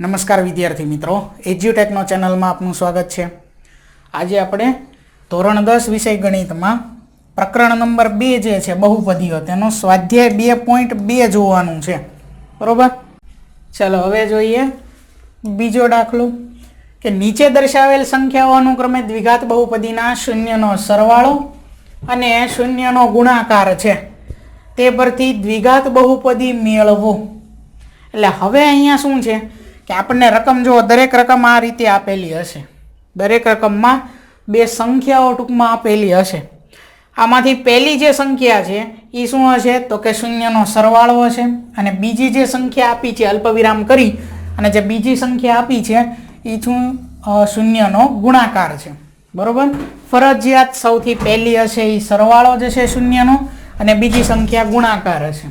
નમસ્કાર વિદ્યાર્થી મિત્રો, એજ્યુટેકનો ચેનલમાં આપનું સ્વાગત છે। આજે આપણે ધોરણ 10 વિષય ગણિતમાં પ્રકરણ નંબર 2 જે છે બહુપદીઓ, તેનો સ્વાધ્યાય 2.2 જોવાનું છે, બરોબર। ચાલો હવે જોઈએ બીજો દાખલો કે નીચે દર્શાવેલ સંખ્યાઓ અનુક્રમે દ્વિઘાત બહુપદીના શૂન્યનો સરવાળો અને શૂન્યનો ગુણાકાર છે, તે પરથી દ્વિઘાત બહુપદી મેળવો। એટલે હવે અહીંયા શું છે કે આપણને રકમ જો દરેક રકમ આ રીતે આપેલી હશે, દરેક રકમમાં બે સંખ્યાઓ ટૂંકમાં આપેલી હશે। આમાંથી પહેલી જે સંખ્યા છે એ શું હશે તો કે શૂન્યનો સરવાળો હશે, અને બીજી જે સંખ્યા આપી છે અલ્પવિરામ કરી અને જે બીજી સંખ્યા આપી છે એ શું શૂન્યનો ગુણાકાર છે, બરોબર। ફરજિયાત સૌથી પહેલી હશે એ સરવાળો જ છે શૂન્યનો, અને બીજી સંખ્યા ગુણાકાર હશે,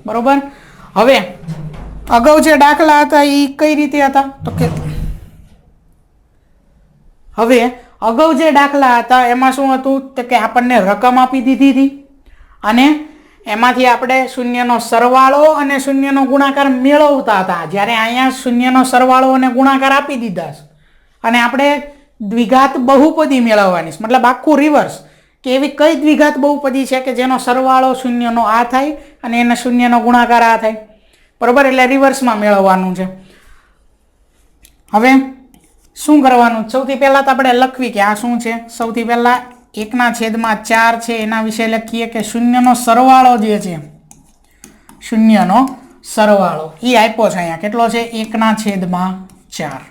બરોબર। હવે અગાઉ જે દાખલા હતા એ કઈ રીતે હતા તો કે હવે અગાઉ જે દાખલા હતા એમાં શું હતું તો કે આપણને રકમ આપી દીધી હતી અને એમાંથી આપણે શૂન્યનો સરવાળો અને શૂન્યનો ગુણાકાર મેળવતા હતા, જ્યારે અહીંયા શૂન્યનો સરવાળો અને ગુણાકાર આપી દીધા છે અને આપણે દ્વિઘાત બહુપદી મેળવવાની છે, મતલબ આખું રિવર્સ કે એવી કઈ દ્વિઘાત બહુપદી છે કે જેનો સરવાળો શૂન્યનો આ થાય અને એના શૂન્યનો ગુણાકાર આ થાય, બરોબર। એટલે રિવર્સમાં મેળવવાનું છે। હવે શું કરવાનું, સૌથી પહેલા તો આપણે લખવી કે આ શું છે। સૌથી પહેલા 1/4 છે એના વિશે લખીએ કે શૂન્યનો સરવાળો જે છે, શૂન્યનો સરવાળો એ આપ્યો છે અહીંયા, કેટલો છે 1/4।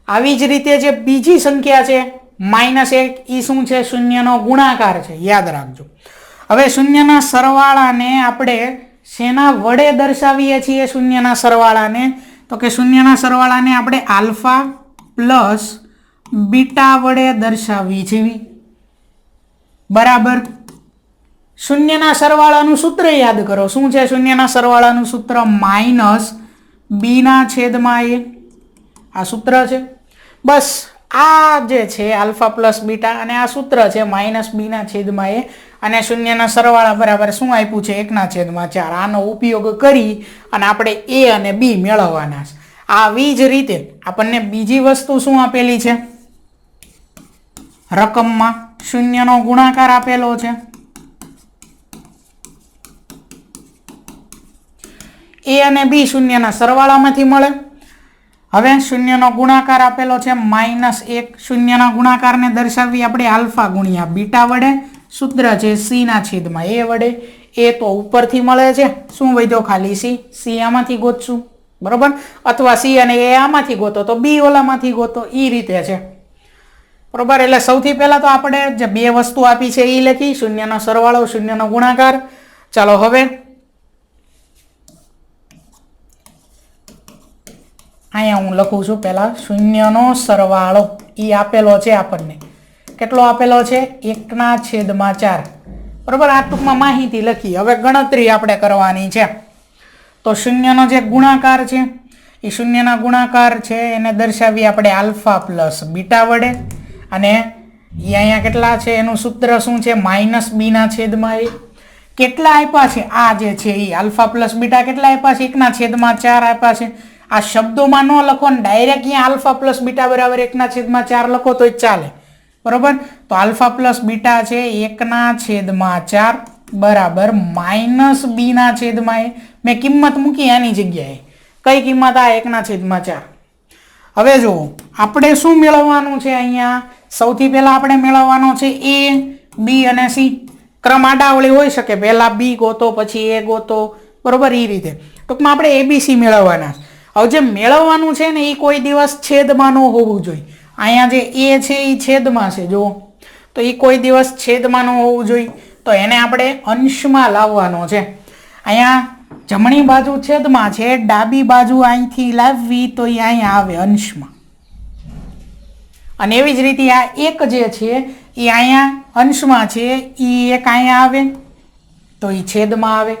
આવી જ રીતે જે બીજી સંખ્યા છે -1 એ શું છે શૂન્યનો ગુણાકાર છે, યાદ રાખજો। હવે શૂન્યના સરવાળાને આપણે શેના વડે દર્શાવીએ છીએ, શૂન્યના સરવાળાને તો કે શૂન્યના સરવાળાને આપણે આલ્ફા પ્લસ બીટા વડે દર્શાવીએ છીએ, બરાબર। શૂન્યના સરવાળાનું સૂત્ર યાદ કરો, શું છે શૂન્યના સરવાળાનું સૂત્ર -b/a, આ સૂત્ર છે। બસ આ જે છે આલ્ફા પ્લસ બીટા અને આ સૂત્ર છે -b/a, અને શૂન્યના સરવાળા બરાબર શું આપ્યું છે 1/4। આનો ઉપયોગ કરી અને આપણે a અને b મેળવવાના છે। આવી જ રીતે આપણને બીજી વસ્તુ શું આપેલી છે, રકમમાં શૂન્યનો ગુણાકાર આપેલો છે, a અને b શૂન્યના સરવાળામાંથી મળે। હવે શૂન્યનો ગુણાકાર આપેલો છે -1, શૂન્યના ગુણાકારને દર્શાવી આપણે આલ્ફા ગુણ્યા બીટા વડે, સૂત્ર છે c/a વડે। એ તો ઉપરથી મળે છે, શું વધ્યો ખાલી c આમાંથી ગોતશું, બરોબર। અથવા c અને a આમાંથી ગોતો તો b ઓલામાંથી ગોતો, એ રીતે છે, બરોબર। એટલે સૌથી પહેલા તો આપણે જે બે વસ્તુ આપી છે એ લખી, શૂન્યનો સરવાળો શૂન્યનો ગુણાકાર। ચાલો હવે અહીંયા હું લખું છું પહેલા શૂન્યનો સરવાળો એ આપેલો છે આપણને, કેટલો આપેલો છે 1/4, બરોબર। આ ટૂંકમાં માહિતી લખી। હવે ગણતરી આપણે કરવાની છે, તો શૂન્યનો જે ગુણાકાર છે એ શૂન્યના ગુણાકાર છે એને દર્શાવી આપણે આલ્ફા પ્લસ બીટા વડે, અને એ અહીંયા કેટલા છે એનું સૂત્ર શું છે -b/a। કેટલા આપ્યા છે આ જે છે એ આલ્ફા પ્લસ બીટા કેટલા આપ્યા છે 1/4 આપ્યા છે। આ શબ્દોમાં ન લખો ને ડાયરેક્ટ અહીંયા આલ્ફા પ્લસ બીટા બરાબર 1/4 લખો તો જ ચાલે, બરોબર। તો આલ્ફા પ્લસ બીટા છે 1/4 બરાબર -b/a। મેં કિંમત મૂકી આની જગ્યાએ, કઈ કિંમત આ 1/4। હવે જુઓ આપણે શું મેળવવાનું છે, અહીંયા સૌથી પહેલા આપણે મેળવવાનો છે a, b અને c। ક્રમ આડાવળી હોઈ શકે, પહેલા b ગોતો પછી a ગોતો, બરોબર। એ રીતે ટૂંકમાં આપણે abc મેળવવાના। હવે જે મેળવવાનું છે ને એ કોઈ દિવસ છેદમાં ન હોવું જોઈએ। અહીંયા જે a છે એ છેદમાં છે જુઓ, તો એ કોઈ દિવસ છેદમાં ન હોવું જોઈએ, તો એને આપણે અંશમાં લાવવાનો છે। અહીંયા જમણી બાજુ છેદમાં છે, ડાબી બાજુ અહીંથી લાવવી તો એ અહીંયા આવે અંશમાં, અને એવી જ રીતે આ એક જે છે એ અહીંયા અંશમાં છે, એ એક અહીંયા આવે તો એ છેદમાં આવે,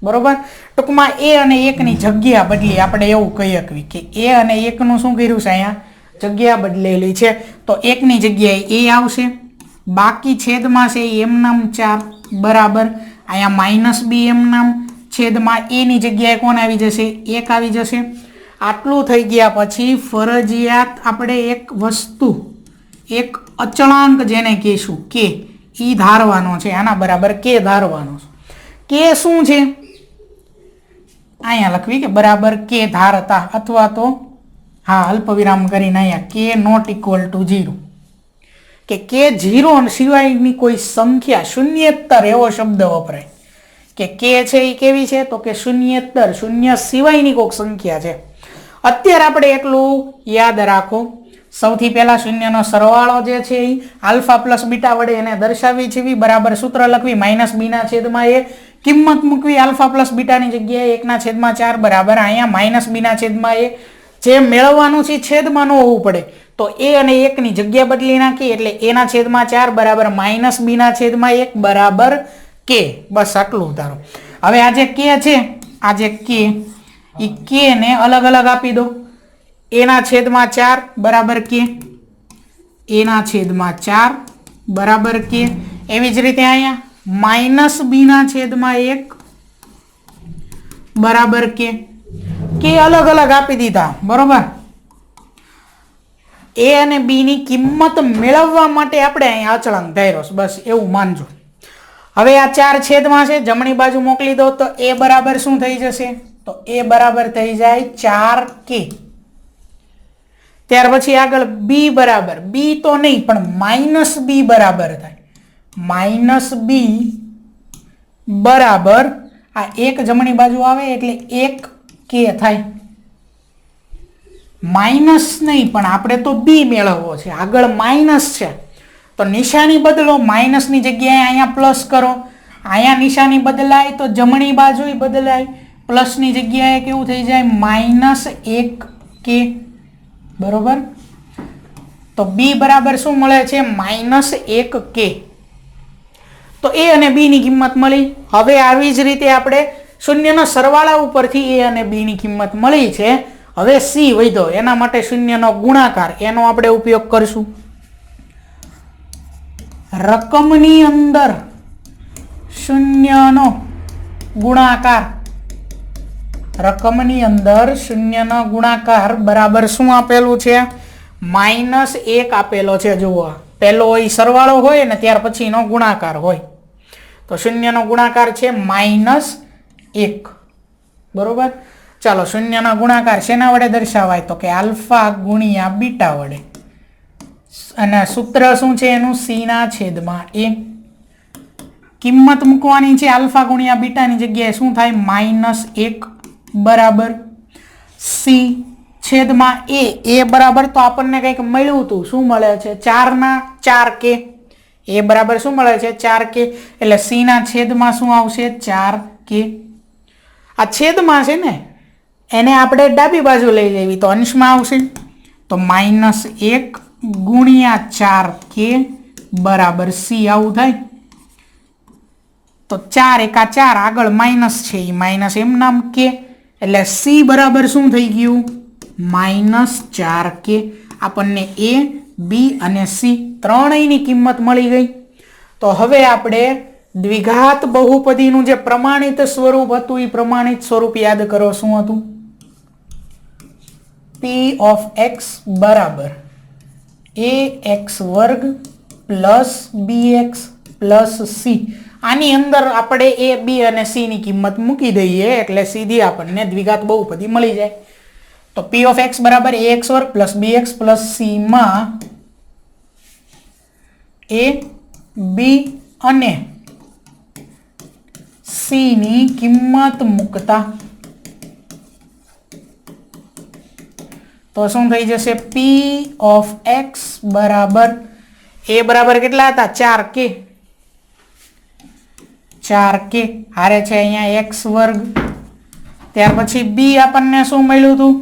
બરોબર। ટૂંકમાં a અને 1ની જગ્યા બદલી, આપણે એવું કહી શકીએ કે a અને 1નું શું કર્યું છે અહીંયા જગ્યા બદલેલી છે, તો 1ની જગ્યાએ a આવશે, બાકી છેદમાં છે એમનામ 4 બરાબર, અહીંયા -b એમનામ, છેદમાં a ની જગ્યાએ કોણ આવી જશે 1 આવી જશે। આટલું થઈ ગયા પછી ફરજિયાત આપણે એક વસ્તુ, એક અચળાંક જેને કહીશું કે ઈ ધારવાનો છે, આના બરાબર કે ધારવાનો છે. કે શું છે અહીંયા લખવી કે બરાબર કે ધારતા, અથવા તો હા અલ્પવિરામ કરીને અહીંયા કે નોટ ઇક્વલ ટુ 0, કે 0 સિવાયની કોઈ સંખ્યા, શૂન્યેતર એવો શબ્દ વપરાય કે છે એ કેવી છે તો કે શૂન્યેતર, શૂન્ય સિવાયની કોઈક સંખ્યા છે. અત્યારે આપણે એટલું યાદ રાખો, સૌથી પહેલા શૂન્યનો સરવાળો જે છે એ આલ્ફા પ્લસ બીટા વડે એને દર્શાવી છે, બરાબર સૂત્ર લખવી -b/a, કિંમત મૂકવી આલ્ફા પ્લસ બીટાની જગ્યાએ 1/4 બરાબર અહીંયા -b/a. જે મેળવવાનું છે છેદમાં ન હોવું પડે તો a અને 1 ની જગ્યા બદલી નાખી એટલે a/4 બરાબર -b/1 બરાબર k. બસ આટલું ધારો. હવે આ જે k છે, આ જે k એ k ને અલગ અલગ આપી દો. a/4 બરાબર k, a/4 બરાબર k. એવી જ રીતે અહીંયા -b/1 બરાબર k. કે અલગ અલગ આપી દીધા બરોબર. a અને b ની કિંમત મેળવવા માટે આપણે અહીંયા અચળાંક ધાર્યો, બસ એવું માનજો. હવે આ 4 છેદમાં છે, જમણી બાજુ મોકલી દો તો a બરાબર શું થઈ જશે તો a બરાબર થઈ જાય 4k. ત્યાર પછી આગળ b બરાબર, b તો નહીં પણ -b બરાબર થાય, -b બરાબર આ એક જમણી બાજુ આવે એટલે 1k થાય. માઇનસ નહીં પણ આપણે તો b મેળવવો છે, આગળ માઇનસ છે તો નિશાની બદલો, માઇનસની જગ્યાએ અહીંયા પ્લસ કરો, અહીંયા નિશાની બદલાય તો જમણી બાજુ બદલાય, પ્લસની જગ્યાએ કેવું થઈ જાય -1k બરોબર. તો b બરાબર શું મળે છે -1k. તો a અને b ની કિંમત મળી. હવે આવી જ રીતે આપણે શૂન્યના સરવાળા ઉપરથી a અને b ની કિંમત મળી છે. હવે c વધ્યો, એના માટે શૂન્યનો ગુણાકાર, એનો આપણે ઉપયોગ કરશું. રકમની અંદર શૂન્યનો ગુણાકાર, રકમની અંદર શૂન્યનો ગુણાકાર બરાબર શું આપેલું છે -1 આપેલો છે. જુઓ પહેલો હોય સરવાળો હોય ને ત્યાર પછીનો ગુણાકાર હોય, તો શૂન્યનો ગુણાકાર છે -1 બરોબર. ચાલો શૂન્યનો ગુણાકાર શેના વડે દર્શાવાય તો કે આલ્ફા ગુણ્યા બીટા વડે, અને સૂત્ર શું છે એનું c/a. કિંમત મૂકવાની છે આલ્ફા ગુણ્યા બીટાની જગ્યાએ શું થાય -1 બરાબર c/a. બરાબર તો આપણને કંઈક મળ્યું હતું, શું મળે છે 4/4k. a બરાબર શું મળે છે 4k, એટલે c/માં શું આવશે 4k. આ છેદમાં છે ને એને આપણે ડાબી બાજુ લઈ લેવી તો અંશમાં આવશે, તો -1 ગુણ્યા 4k બરાબર c આવું થાય. તો 4 × 4 આગળ માઇનસ છે એ માઇનસ એમ નામ k, એટલે c બરાબર શું થઈ ગયું -4k. આપણને a, b અને c ત્રણેયની કિંમત મળી ગઈ. તો હવે આપણે દ્વિઘાત બહુપદીનું જે પ્રમાણિત સ્વરૂપ હતું એ પ્રમાણિત સ્વરૂપ યાદ કરો. શું હતું? p of x બરાબર ax² plus bx plus c. આની અંદર આપણે a, b અને c ની કિંમત મૂકી દઈએ એટલે સીધી આપણને દ્વિઘાત બહુપદી મળી જાય. તો p of x બરાબર ax² plus bx plus c માં a, b અને c ની કિંમત મૂકતા તો શું થઈ જશે p of x બરાબર a બરાબર કેટલા હતા 4k હારે છે અહીંયા x². ત્યાર પછી b આપણને શું મળ્યું હતું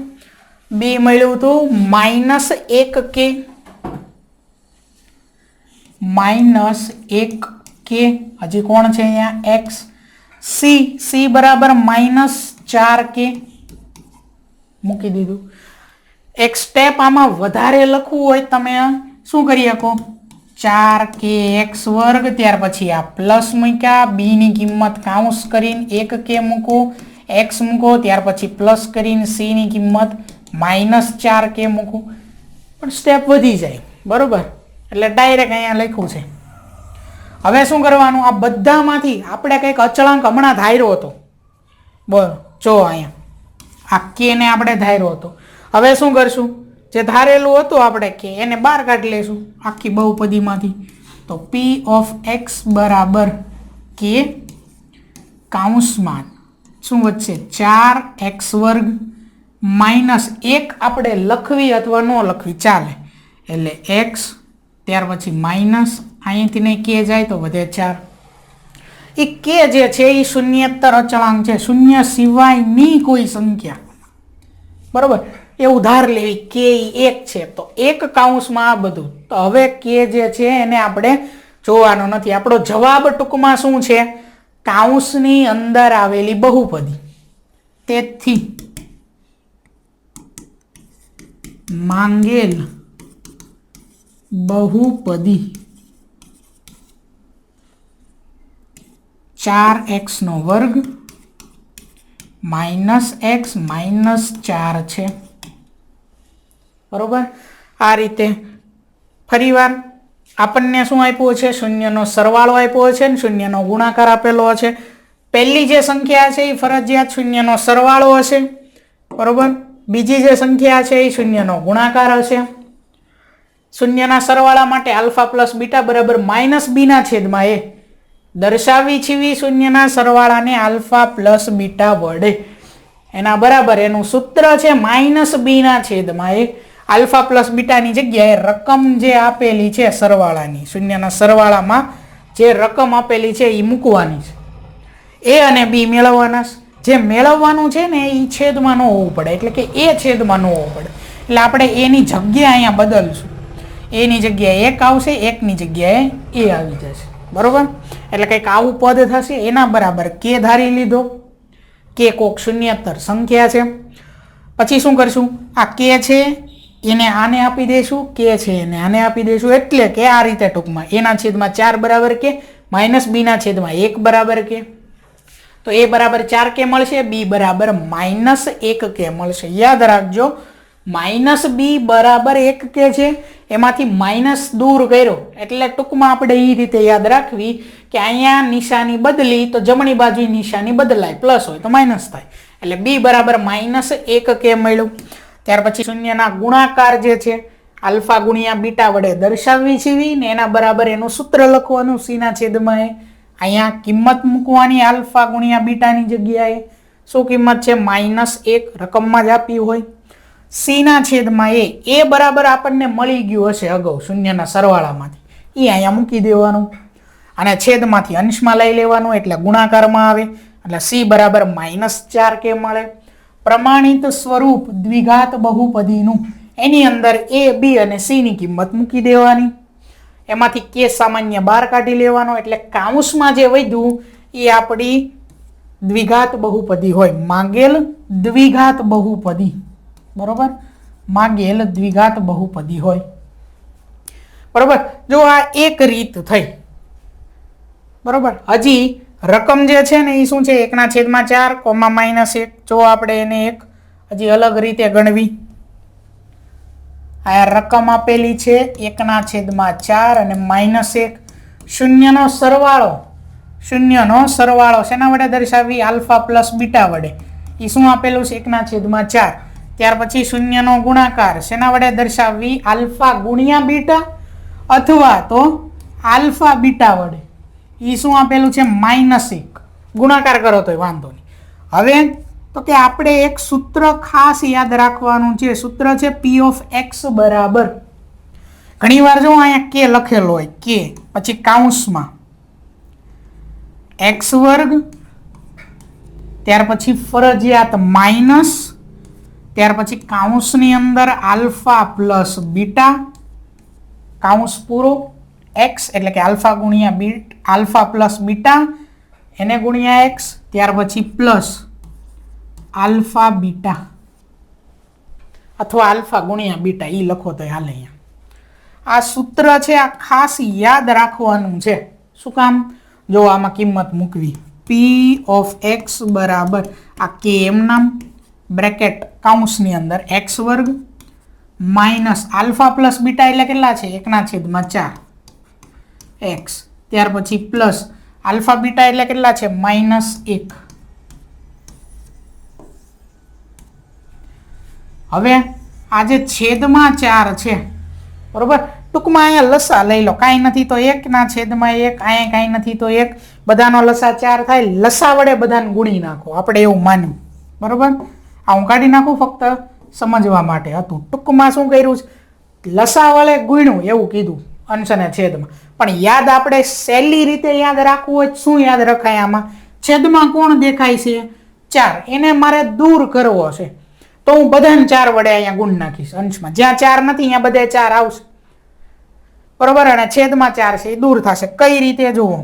b મળ્યું હતું -1k હજી કોણ છે અહીંયા x. c બરાબર -4k મૂકી દીધું. એક સ્ટેપ આમાં વધારે લખવું હોય તમે શું કરી શકો 4k x² ત્યાર પછી આ પ્લસ મૂક્યા, b ની કિંમત કાઉન્સ કરીને 1k મૂકો, x મૂકો ત્યાર પછી પ્લસ કરીને c ની કિંમત -4 કે મૂકું, પણ સ્ટેપ વધી જાય, બરોબર? એટલે ડાયરેક્ટ અહીંયા લખ્યું છે. હવે શું કરવાનું, આ બધામાંથી આપણે કંઈક અચળાંક હમણાં ધાર્યો હતો, બરાબર? જો અહીંયા આ કે ને આપણે ધાર્યો હતો. હવે શું કરશું, જે ધારેલું હતું આપણે કે એને બહાર કાઢી લઈશું આખી બહુપદીમાંથી. તો પી ઓફ એક્સ બરાબર કે કૌંસમાં શું વધશે, 4x² -1 આપણે લખવી અથવા ન લખવી ચાલે, એટલે x, ત્યાર પછી માઇનસ, અહીંથી નહીં કે જાય તો વધે 4. એ કે જે છે એ શૂન્યેતર અચળાંક છે, શૂન્ય સિવાયની કોઈ સંખ્યા, બરોબર? એ ઉધાર લેવી, કે 1 છે તો 1 કૌંસમાં આ બધું. તો હવે કે જે છે એને આપણે જોવાનો નથી. આપણો જવાબ ટૂંકમાં શું છે, કૌંસની અંદર આવેલી બહુપદી. તેથી માંગેલ બહુપદી 4x² -x -4 છે, બરોબર? આ રીતે ફરીવાર આપણને શું આપ્યું છે, શૂન્યનો સરવાળો આપ્યો છે ને શૂન્યનો ગુણાકાર આપેલો છે. પહેલી જે સંખ્યા છે એ ફરજિયાત શૂન્યનો સરવાળો હશે, બરોબર? બીજી જે સંખ્યા છે એ શૂન્યનો ગુણાકાર હશે. શૂન્યના સરવાળા માટે આલ્ફા પ્લસ બીટા બરાબર -b/a દર્શાવી છીએ શૂન્યના સરવાળાને આલ્ફા પ્લસ બીટા વડે. એના બરાબર એનું સૂત્ર છે -b/a. આલ્ફા પ્લસ બીટાની જગ્યાએ રકમ જે આપેલી છે સરવાળાની, શૂન્યના સરવાળામાં જે રકમ આપેલી છે એ મૂકવાની છે. એ અને બી મેળવવાના. જે મેળવવાનું છે ને એ છેદમાં ન હોવું પડે, એટલે કે એ છેદમાં ન હોવું પડે. એટલે આપણે એની જગ્યા અહીંયા બદલશું. એની જગ્યાએ 1 આવશે, 1ની જગ્યાએ એ આવી જશે, બરોબર? એટલે કંઈક આવું પદ થશે. એના બરાબર કે ધારી લીધો, કે કોક શૂન્યેતર સંખ્યા છે. પછી શું કરશું, આ કે છે એને આને આપી દઈશું, કે છે એને આને આપી દઈશું, એટલે કે આ રીતે ટૂંકમાં એના છેદમાં 4 બરાબર કે -b/1 બરાબર કે. તો a બરાબર 4 કે મળશે, b બરાબર -1 કે મળશે. યાદ રાખજો, -b બરાબર 1 કે છે, એમાંથી માઇનસ દૂર કર્યો એટલે ટૂંકમાં આપણે એ રીતે યાદ રાખવી કે અહીંયા નિશાની બદલી તો જમણી બાજુ નિશાની બદલાય, પ્લસ હોય તો માઇનસ થાય. એટલે b બરાબર -1 કે મળ્યું. ત્યાર પછી શૂન્યના ગુણાકાર જે છે આલ્ફા ગુણ્યા બીટા વડે દર્શાવવી છે ને એના બરાબર એનું સૂત્ર લખવાનું, c ના છેદમાં એ. અહીંયા કિંમત મૂકવાની આલ્ફા ગુણ્યા બીટાની જગ્યાએ. શું કિંમત છે, -1 રકમમાં જ આપી હોય. c ના છેદમાં એ બરાબર આપણને મળી ગયું હશે અગાઉ શૂન્યના સરવાળામાંથી, એ અહીંયા મૂકી દેવાનું અને છેદમાંથી અંશમાં લઈ લેવાનું એટલે ગુણાકારમાં આવે. એટલે c બરાબર -4 કે મળે. પ્રમાણિત સ્વરૂપ દ્વિઘાત બહુપદીનું એની અંદર a, b અને c ની કિંમત મૂકી દેવાની. એમાંથી કે સામાન્ય બહાર કાઢી લેવાનો એટલે કૌંસમાં જે વધ્યું એ આપણી દ્વિઘાત બહુપદી હોય, માંગેલ દ્વિઘાત બહુપદી, બરોબર? માંગેલ દ્વિઘાત બહુપદી હોય, બરોબર? જો આ એક રીત થઈ, બરોબર? હજી રકમ જે છે ને એ શું છે, 1/4 -1. જો આપણે એને એક હજી અલગ રીતે ગણવી, આ રકમ આપેલી છે 1/4 અને -1. શૂન્યનો સરવાળો શેના વડે દર્શાવી, આલ્ફા પ્લસ બીટા વડે. એ શું આપેલું છે, 1/4. ત્યાર પછી શૂન્યનો ગુણાકાર શેના વડે દર્શાવવી, આલ્ફા ગુણ્યા બીટા અથવા તો આલ્ફા બીટા વડે. એ શું આપેલું છે, -1. ગુણાકાર કરો તો વાંધો નહીં. હવે તો કે આપણે એક સૂત્ર ખાસ યાદ રાખવાનું છે. સૂત્ર છે p ઓફ x બરાબર, ઘણી વાર જો અહીંયા કે લખેલો હોય, કે પછી કૌંસમાં x², ત્યાર પછી ફરજિયાત માઇનસ, ત્યાર પછી કૌંસની અંદર આલ્ફા પ્લસ બીટા, કૌંસ પૂરો, x એટલે કે આલ્ફા ગુણ્યા આલ્ફા પ્લસ બીટા એને ગુણ્યા x, ત્યાર પછી પ્લસ આલ્ફા બીટા અથવા આલ્ફા ગુણ્યા બીટા એ લખો તો હાલે. અહીંયા આ સૂત્ર છે, આ ખાસ યાદ રાખવાનું છે. શું કામ, જો આમાં કિંમત મૂકવી, p ઓફ x બરાબર આ કે એમ નામ બ્રેકેટ કૌંસની અંદર એક્સ વર્ગ માઇનસ આલ્ફા પ્લસ બીટા એટલે કેટલા છે 1/4 એક્સ, ત્યાર પછી પ્લસ આલ્ફા બીટા એટલે કેટલા છે -1. હવે આ જે છેદમાં 4 છે બરોબર, ટૂંકમાં અહીંયા લસા લઈ લો, કાંઈ નથી તો 1/1, અહીંયા કાંઈ નથી તો 1, બધાનો લસા 4 થાય, લસા વડે બધાને ગુણી નાખો, આપણે એવું માન્યું બરોબર. આ હું કાઢી નાખું ફક્ત સમજવા માટે હતું. ટૂંકમાં શું કર્યું છે, લસા વડે ગુણ્યું એવું કીધું અંશ અને છેદમાં. પણ યાદ આપણે સહેલી રીતે યાદ રાખવું હોય શું યાદ રખાય આમાં, છેદમાં કોણ દેખાય છે 4, એને મારે દૂર કરવો છે તો હું બધાને 4 વડે અહીંયા ગુણ નાખીશ અંશમાં, જ્યાં 4 નથી અહીંયા બધે 4 આવશે બરોબર, અને છેદમાં 4 છે એ દૂર થશે. કઈ રીતે જુઓ,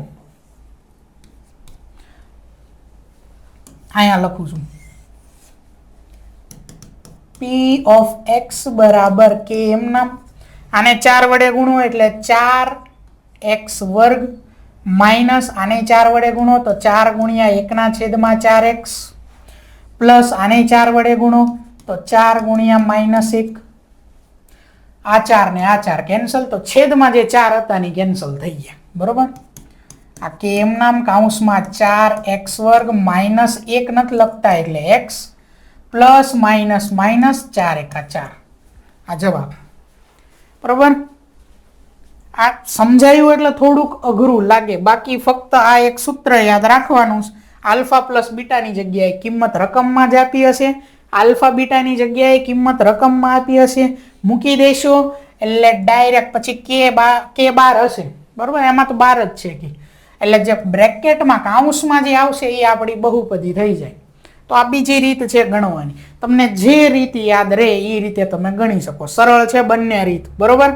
અહીંયા લખું છું p ઓફ x બરાબર k એમના, આને 4 વડે ગુણો એટલે 4x વર્ગ માઇનસ આને 4 વડે ગુણો તો 4 ગુણ્યા 1/4x પ્લસ આને 4 વડે ગુણો તો 4 ગુણ્યા -1, આ 4 ને આ 4 કેન્સલ, તો છેદમાં જે 4 હતા ને કેન્સલ થઈ ગયા બરોબર. આ કે એમ નામ કૌંસમાં 4x વર્ગ માઇનસ 1 નથી લખતા એટલે x પ્લસ માઇનસ માઇનસ 4 × 4, આ જવાબ બરોબર. આ સમજાયું એટલે થોડુંક અઘરું લાગે, બાકી ફક્ત આ એક સૂત્ર યાદ રાખવાનું છે, આલ્ફા પ્લસ બીટાની જગ્યાએ કિંમત રકમમાં જ આપી હશે, આલ્ફા બીટાની જગ્યાએ કિંમત રકમમાં આપી હશે, મૂકી દેશો એટલે ડાયરેક્ટ પછી કે બાર હશે બરોબર, એમાં તો 12 જ છે કે, એટલે જે બ્રેકેટમાં કૌંસમાં જે આવશે એ આપણી બહુપદી થઈ જાય. તો આ બીજી રીત છે ગણવાની, તમને જે રીત યાદ રહે એ રીતે તમે ગણી શકો, સરળ છે બંને રીત બરોબર.